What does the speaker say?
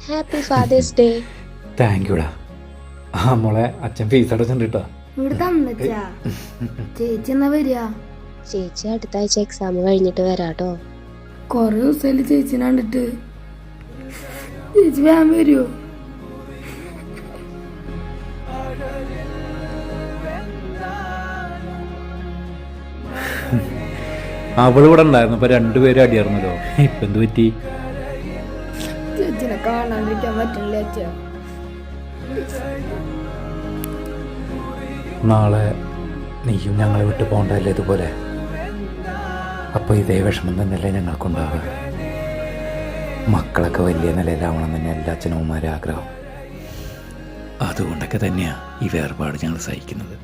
Happy father's day. Thank യുടാ. ആ മോളെ, അച്ഛൻ ഫീസ് അടച്ചിട്ടുണ്ട് കേട്ടോ. ചേച്ചി എന്നാ വരിക? ചേച്ചി അടുത്ത ആഴ്ച എക്സാം കഴിഞ്ഞിട്ട് വരാട്ടോ. കൊറേ ദിവസമായില്ലേ ചേച്ചിനെ കണ്ടിട്ട്. ചേച്ചി വേഗം വരുമോ? അവളിവിടെ ഉണ്ടായിരുന്നു, ഇപ്പൊ രണ്ടുപേരും അടിയായിരുന്നല്ലോ. ഇപ്പൊ എന്ത് പറ്റി? ചേച്ചിനെ കാണാണ്ടിരിക്കാൻ പറ്റില്ല ചേച്ചാ. നാളെ നീയും ഞങ്ങളെ വിട്ടു പോകണ്ടല്ലേ ഇതുപോലെ? അപ്പൊ ഇതേ വിഷമം തന്നെയല്ലേ ഞങ്ങൾക്കുണ്ടാവുക? മക്കളൊക്കെ വലിയ നിലയിലാവണം തന്നെ എല്ലാ അച്ഛനമ്മമാരും ആഗ്രഹം. അതുകൊണ്ടൊക്കെ തന്നെയാ ഈ വേർപാട് ഞങ്ങൾ സഹിക്കുന്നത്.